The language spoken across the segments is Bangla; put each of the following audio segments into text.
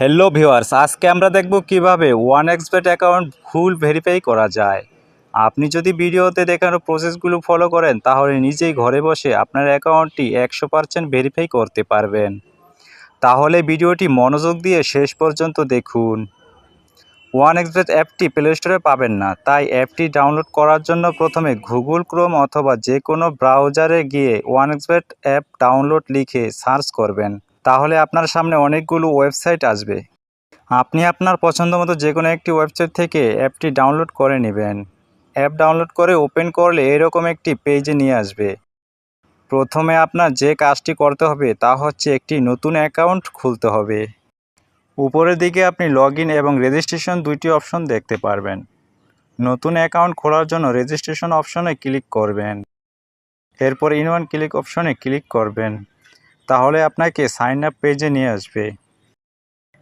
হ্যালো ভিউয়ার্স, আজকে আমরা দেখব কিভাবে ওয়ানএক্সবেট অ্যাকাউন্ট ফুল ভেরিফাই করা যায়। আপনি যদি ভিডিওতে দেখানো প্রসেসগুলো ফলো করেন তাহলে নিজেই ঘরে বসে আপনার অ্যাকাউন্টটি 100% ভেরিফাই করতে পারবেন। তাহলে ভিডিওটি মনোযোগ দিয়ে শেষ পর্যন্ত দেখুন। ওয়ানএক্সবেট অ্যাপটি প্লে স্টোরে পাবেন না, তাই অ্যাপটি ডাউনলোড করার জন্য প্রথমে গুগল ক্রোম অথবা যে কোনো ব্রাউজারে গিয়ে ওয়ানএক্সবেট অ্যাপ ডাউনলোড লিখে সার্চ করবেন। তাহলে আপনার সামনে অনেকগুলো ওয়েবসাইট আসবে। আপনি আপনার পছন্দমতো যেকোনো একটি ওয়েবসাইট থেকে অ্যাপটি ডাউনলোড করে নেবেন। অ্যাপ ডাউনলোড করে ওপেন করলে এরকম একটি পেজে নিয়ে আসবে। প্রথমে আপনার যে কাজটি করতে হবে তা হচ্ছে একটি নতুন অ্যাকাউন্ট খুলতে হবে। উপরের দিকে আপনি লগইন এবং রেজিস্ট্রেশন দুইটি অপশন দেখতে পারবেন। নতুন অ্যাকাউন্ট খোলার জন্য রেজিস্ট্রেশন অপশনে ক্লিক করবেন। এরপর ইন ওয়ান ক্লিক অপশনে ক্লিক করবেন। তাহলে আপনাকে সাইন আপ পেজে নিয়ে আসবে।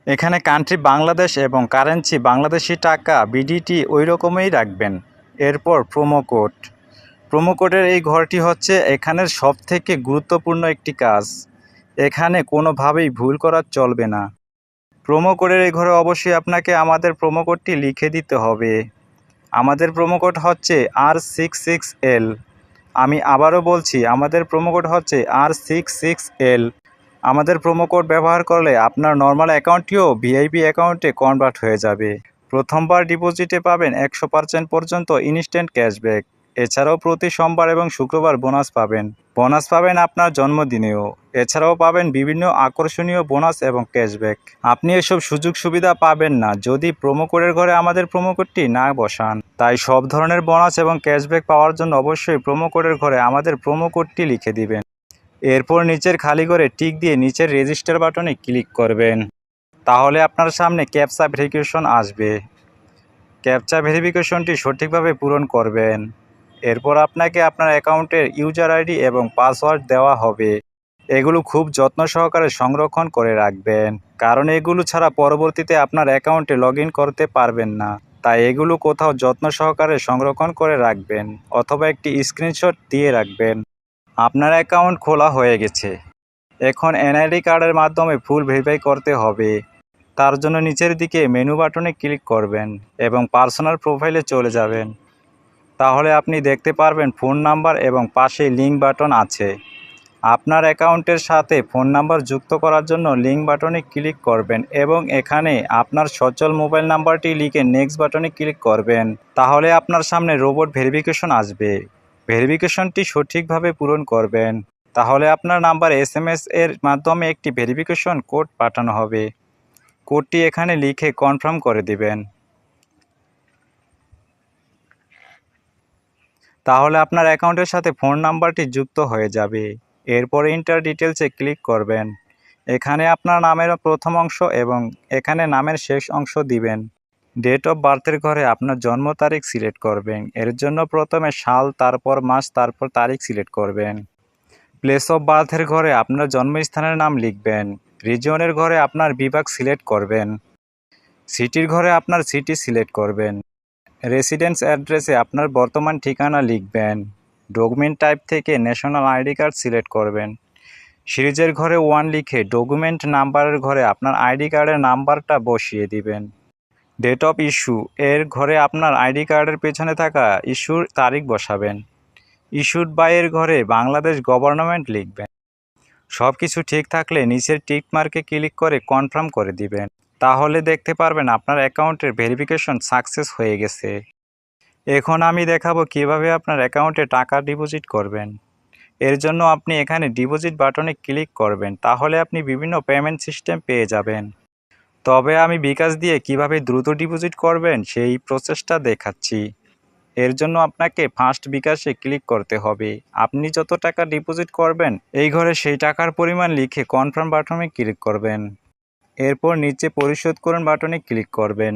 এখানে কান্ট্রি বাংলাদেশ এবং কারেন্সি বাংলাদেশি টাকা বিডিটি ওই রকমই রাখবেন। এরপর প্রোমো কোডের এই ঘরটি হচ্ছে এখানের সবথেকে গুরুত্বপূর্ণ একটি কাজ। এখানে কোনোভাবেই ভুল করা চলবে না। প্রোমো কোডের এই ঘরে অবশ্যই আপনাকে আমাদের প্রোমো কোডটি লিখে দিতে হবে। আমাদের প্রোমো কোড হচ্ছে R66L। আমি আবারও বলছি, আমাদের প্রোমো কোড হচ্ছে R66L। আমাদের প্রোমো কোড ব্যবহার করলে আপনার নর্মাল অ্যাকাউন্টটিও ভিআইপি অ্যাকাউন্টে কনভার্ট হয়ে যাবে। প্রথমবার ডিপোজিটে পাবেন 100% পর্যন্ত ইনস্ট্যান্ট ক্যাশব্যাক। এছাড়াও প্রতি সোমবার এবং শুক্রবার বোনাস পাবেন আপনার জন্মদিনেও। এছাড়াও পাবেন বিভিন্ন আকর্ষণীয় বোনাস এবং ক্যাশব্যাক। আপনি এসব সুযোগ সুবিধা পাবেন না যদি প্রোমো কোডের ঘরে আমাদের প্রোমো কোডটি না বসান। তাই সব ধরনের বোনাস এবং ক্যাশব্যাক পাওয়ার জন্য অবশ্যই প্রোমো কোডের ঘরে আমাদের প্রোমো কোডটি লিখে দিবেন। এরপর নিচের খালি ঘরে টিক দিয়ে নিচের রেজিস্টার বাটনে ক্লিক করবেন। তাহলে আপনার সামনে ক্যাপচা ভেরিফিকেশন আসবে। ক্যাপচা ভেরিফিকেশনটি সঠিকভাবে পূরণ করবেন। এরপর আপনাকে আপনার অ্যাকাউন্টের ইউজার আইডি এবং পাসওয়ার্ড দেওয়া হবে। এগুলো খুব যত্ন সহকারে সংরক্ষণ করে রাখবেন, কারণ এগুলো ছাড়া পরবর্তীতে আপনার অ্যাকাউন্টে লগ ইন করতে পারবেন না। তাই এগুলো কোথাও যত্ন সহকারে সংরক্ষণ করে রাখবেন অথবা একটি স্ক্রিনশট দিয়ে রাখবেন। আপনার অ্যাকাউন্ট খোলা হয়ে গেছে। এখন এনআইডি কার্ডের মাধ্যমে ফুল ভেরিফাই করতে হবে। তার জন্য নিচের দিকে মেনু বাটনে ক্লিক করবেন এবং পার্সোনাল প্রোফাইলে চলে যাবেন। তাহলে আপনি দেখতে পারবেন ফোন নাম্বার এবং পাশে লিঙ্ক বাটন আছে। আপনার অ্যাকাউন্টের সাথে ফোন নাম্বার যুক্ত করার জন্য লিঙ্ক বাটনে ক্লিক করবেন এবং এখানে আপনার সচল মোবাইল নাম্বারটি লিখে নেক্সট বাটনে ক্লিক করবেন। তাহলে আপনার সামনে রোবট ভেরিফিকেশন আসবে। ভেরিফিকেশনটি সঠিকভাবে পূরণ করবেন। তাহলে আপনার নাম্বার SMS এর মাধ্যমে একটি ভেরিফিকেশন কোড পাঠানো হবে। কোডটি এখানে লিখে কনফার্ম করে দিবেন। তাহলে আপনার অ্যাকাউন্টের সাথে ফোন নাম্বারটি যুক্ত হয়ে যাবে। এরপর ইন্টার ডিটেলসে ক্লিক করবেন। এখানে আপনার নামের প্রথম অংশ এবং এখানে নামের শেষ অংশ দিবেন। ডেট অফ বার্থের ঘরে আপনার জন্ম তারিখ সিলেক্ট করবেন। এর জন্য প্রথমে সাল, তারপর মাস, তারপর তারিখ সিলেক্ট করবেন। প্লেস অফ বার্থের ঘরে আপনার জন্মস্থানের নাম লিখবেন। রিজিয়নের ঘরে আপনার বিভাগ সিলেক্ট করবেন। সিটির ঘরে আপনার সিটি সিলেক্ট করবেন। রেসিডেন্স অ্যাড্রেসে আপনার বর্তমান ঠিকানা লিখবেন। ডকুমেন্ট টাইপ থেকে ন্যাশনাল আইডি কার্ড সিলেক্ট করবেন। সিরিজের ঘরে 1 লিখে ডকুমেন্ট নাম্বারের ঘরে আপনার আইডি কার্ডের নাম্বারটা বসিয়ে দিবেন। ডেট অফ ইস্যু এর ঘরে আপনার আইডি কার্ডের পেছনে থাকা ইস্যুর তারিখ বসাবেন। ইস্যুড বাই এর ঘরে বাংলাদেশ গভর্নমেন্ট লিখবেন। সব কিছু ঠিক থাকলে নিচের টিক মার্কে ক্লিক করে কনফার্ম করে দিবেন। তাহলে দেখতে পারবেন আপনার অ্যাকাউন্টের ভেরিফিকেশন সাকসেস হয়ে গেছে। এখন আমি দেখাবো কিভাবে আপনার অ্যাকাউন্টে টাকা ডিপোজিট করবেন। এর জন্য আপনি এখানে ডিপোজিট বাটনে ক্লিক করবেন। তাহলে আপনি বিভিন্ন পেমেন্ট সিস্টেম পেয়ে যাবেন। তবে আমি বিকাশ দিয়ে কিভাবে দ্রুত ডিপোজিট করবেন সেই প্রসেসটা দেখাচ্ছি। এর জন্য আপনাকে ফার্স্ট বিকাশে ক্লিক করতে হবে। আপনি যত টাকা ডিপোজিট করবেন এই ঘরে সেই টাকার পরিমাণ লিখে কনফার্ম বাটনে ক্লিক করবেন। এরপর নিচে পরিশোধ করুন বাটনে ক্লিক করবেন।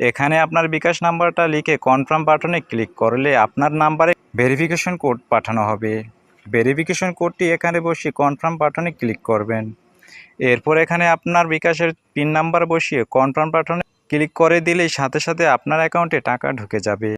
এখানে আপনার বিকাশ নাম্বারটা লিখে কনফার্ম বাটনে ক্লিক করলে আপনার নাম্বারে ভেরিফিকেশন কোড পাঠানো হবে। ভেরিফিকেশন কোডটি এখানে বসিয়ে কনফার্ম বাটনে ক্লিক করবেন। এরপর এখানে আপনার বিকাশের পিন নাম্বার বসিয়ে কনফার্ম বাটনে ক্লিক করে দিলেই সাথে সাথে আপনার অ্যাকাউন্টে টাকা ঢুকে যাবে।